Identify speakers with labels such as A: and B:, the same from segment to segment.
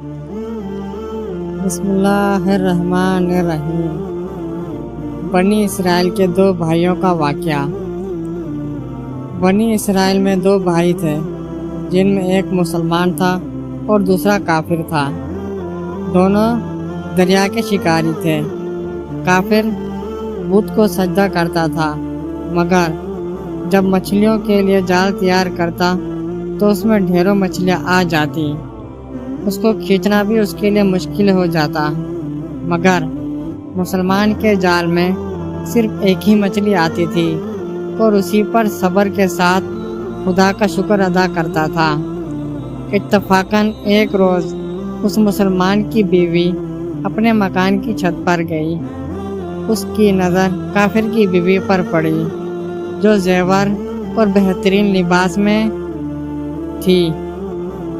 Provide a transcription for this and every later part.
A: بسم اللہ الرحمن الرحیم۔ بنی اسرائیل کے 2 بھائیوں کا واقعہ۔ بنی اسرائیل میں 2 بھائی تھے جن میں ایک مسلمان تھا اور دوسرا کافر تھا۔ دونوں دریا کے شکاری تھے۔ کافر بت کو سجدہ کرتا تھا، مگر جب مچھلیوں کے لیے جال تیار کرتا تو اس میں ڈھیروں مچھلیاں آ جاتی۔ اس کو کھینچنا بھی اس کے لیے مشکل ہو جاتا، مگر مسلمان کے جال میں صرف ایک ہی مچھلی آتی تھی اور اسی پر صبر کے ساتھ خدا کا شکر ادا کرتا تھا۔ اتفاقاً ایک روز اس مسلمان کی بیوی اپنے مکان کی چھت پر گئی۔ اس کی نظر کافر کی بیوی پر پڑی جو زیور اور بہترین لباس میں تھی۔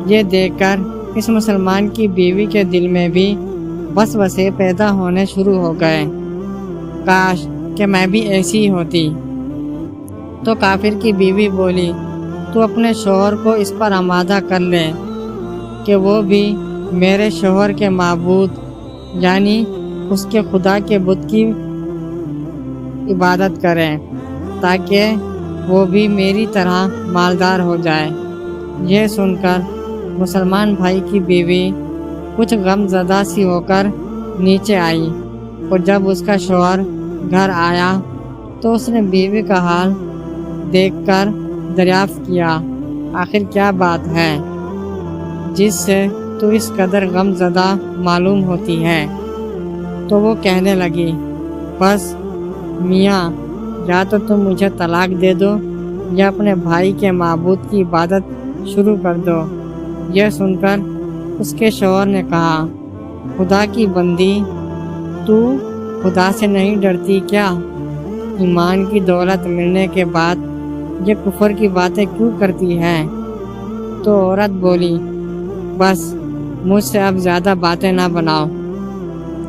A: یہ دیکھ کر اس مسلمان کی بیوی کے دل میں بھی وسوسے پیدا ہونے شروع ہو گئے، کاش کہ میں بھی ایسی ہوتی۔ تو کافر کی بیوی بولی، تو اپنے شوہر کو اس پر آمادہ کر لے کہ وہ بھی میرے شوہر کے معبود یعنی اس کے خدا کے بت کی عبادت کریں، تاکہ وہ بھی میری طرح مالدار ہو جائے۔ یہ سن کر مسلمان بھائی کی بیوی کچھ غم زدہ سی ہو کر نیچے آئی، اور جب اس کا شوہر گھر آیا تو اس نے بیوی کا حال دیکھ کر دریافت کیا، آخر کیا بات ہے جس سے تو اس قدر غم زدہ معلوم ہوتی ہے؟ تو وہ کہنے لگی، بس میاں، یا تو تم مجھے طلاق دے دو یا اپنے بھائی کے معبود کی عبادت شروع کر دو۔ یہ سن کر اس کے شوہر نے کہا، خدا کی بندی، تو خدا سے نہیں ڈرتی کیا؟ ایمان کی دولت ملنے کے بعد یہ کفر کی باتیں کیوں کرتی ہے؟ تو عورت بولی، بس مجھ سے اب زیادہ باتیں نہ بناؤ،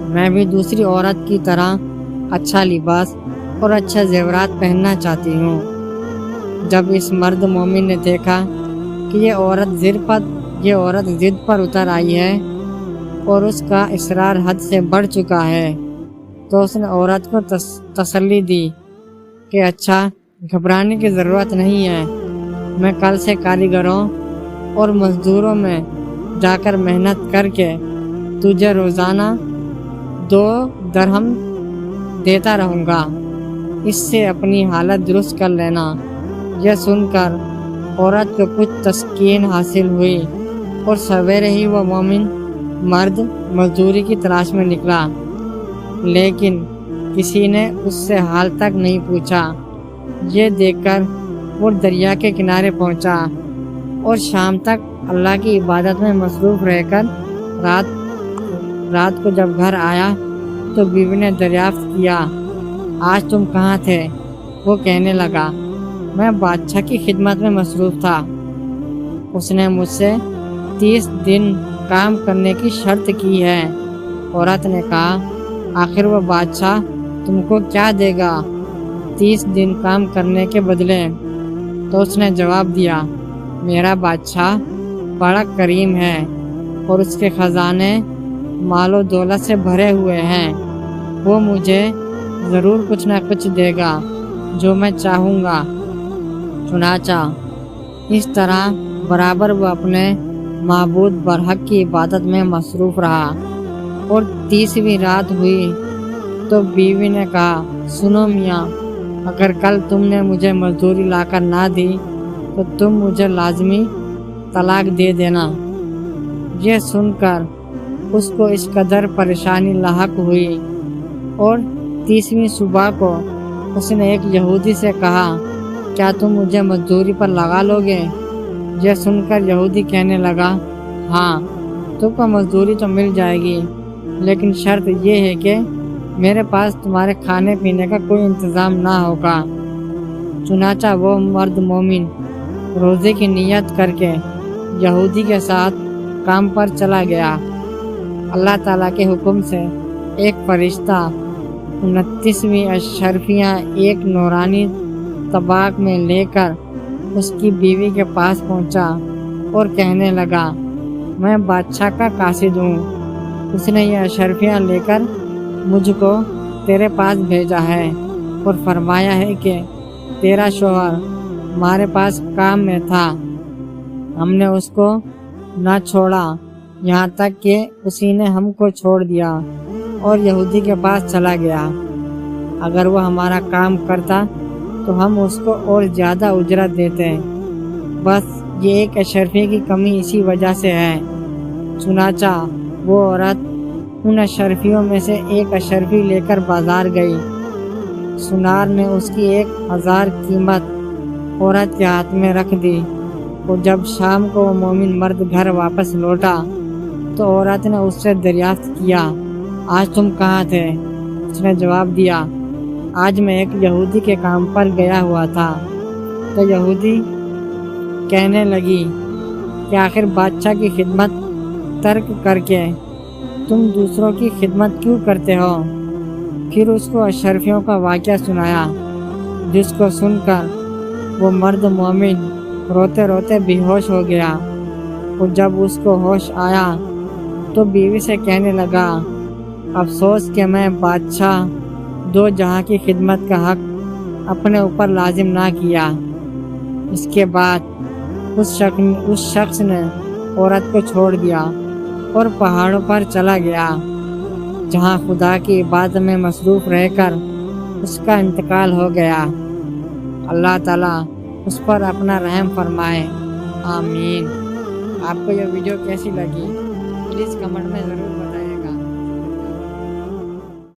A: میں بھی دوسری عورت کی طرح اچھا لباس اور اچھا زیورات پہننا چاہتی ہوں۔ جب اس مرد مومن نے دیکھا کہ یہ عورت ضد پر اتر آئی ہے اور اس کا اصرار حد سے بڑھ چکا ہے، تو اس نے عورت کو تسلی دی کہ اچھا، گھبرانے کی ضرورت نہیں ہے، میں کل سے کاریگروں اور مزدوروں میں جا کر محنت کر کے تجھے روزانہ 2 درہم دیتا رہوں گا، اس سے اپنی حالت درست کر لینا۔ یہ سن کر عورت کو کچھ تسکین حاصل ہوئی اور سویرے ہی وہ مومن مرد مزدوری کی تلاش میں نکلا، لیکن کسی نے اس سے حال تک نہیں پوچھا۔ یہ دیکھ کر وہ دریا کے کنارے پہنچا اور شام تک اللہ کی عبادت میں مصروف رہ کر رات کو جب گھر آیا تو بیوی نے دریافت کیا، آج تم کہاں تھے؟ وہ کہنے لگا، میں بادشاہ کی خدمت میں مصروف تھا، اس نے مجھ سے 30 دن کام کرنے کی شرط کی ہے۔ عورت نے کہا، آخر وہ بادشاہ تم کو کیا دے گا 30 دن کام کرنے کے بدلے؟ تو اس نے جواب دیا، میرا بادشاہ بڑا کریم ہے اور اس کے خزانے مال و دولت سے بھرے ہوئے ہیں، وہ مجھے ضرور کچھ نہ کچھ دے گا جو میں چاہوں گا۔ چنانچہ اس طرح برابر وہ اپنے معبود برحق کی عبادت میں مصروف رہا، اور 30ویں رات ہوئی تو بیوی نے کہا، سنو میاں، اگر کل تم نے مجھے مزدوری لا کر نہ دی تو تم مجھے لازمی طلاق دے دینا۔ یہ سن کر اس کو اس قدر پریشانی لاحق ہوئی، اور 30ویں صبح کو اس نے ایک یہودی سے کہا، کیا تم مجھے مزدوری پر لگا لو گے؟ یہ سن کر یہودی کہنے لگا، ہاں، تم کو مزدوری تو مل جائے گی، لیکن شرط یہ ہے کہ میرے پاس تمہارے کھانے پینے کا کوئی انتظام نہ ہوگا۔ چنانچہ وہ مرد مومن روزے کی نیت کر کے یہودی کے ساتھ کام پر چلا گیا۔ اللہ تعالیٰ کے حکم سے ایک فرشتہ 29ویں اشرفیاں ایک نورانی طباق میں لے کر اس کی بیوی کے پاس پہنچا اور کہنے لگا، میں بادشاہ کا قاصد ہوں، اس نے یہ اشرفیاں لے کر مجھ کو تیرے پاس بھیجا ہے اور فرمایا ہے کہ تیرا شوہر ہمارے پاس کام میں تھا، ہم نے اس کو نہ چھوڑا یہاں تک کہ اسی نے ہم کو چھوڑ دیا اور یہودی کے پاس چلا گیا۔ اگر وہ ہمارا کام کرتا تو ہم اس کو اور زیادہ اجرت دیتے، بس یہ ایک اشرفی کی کمی اسی وجہ سے ہے۔ چنانچہ وہ عورت ان اشرفیوں میں سے ایک اشرفی لے کر بازار گئی۔ سنار نے اس کی 1000 قیمت عورت کے ہاتھ میں رکھ دی، اور جب شام کو وہ مومن مرد گھر واپس لوٹا تو عورت نے اس سے دریافت کیا، آج تم کہاں تھے؟ اس نے جواب دیا، آج میں ایک یہودی کے کام پر گیا ہوا تھا۔ تو یہودی کہنے لگی کہ آخر بادشاہ کی خدمت ترک کر کے تم دوسروں کی خدمت کیوں کرتے ہو؟ پھر اس کو اشرفیوں کا واقعہ سنایا، جس کو سن کر وہ مرد مومن روتے روتے بے ہوش ہو گیا، اور جب اس کو ہوش آیا تو بیوی سے کہنے لگا، افسوس کہ میں بادشاہ دو جہاں کی خدمت کا حق اپنے اوپر لازم نہ کیا۔ اس کے بعد اس شخص نے عورت کو چھوڑ دیا اور پہاڑوں پر چلا گیا، جہاں خدا کی عبادت میں مصروف رہ کر اس کا انتقال ہو گیا۔ اللہ تعالیٰ اس پر اپنا رحم فرمائے، آمین۔ آپ کو یہ ویڈیو کیسی لگی؟ پلیز کمنٹ میں ضرور بتائیں۔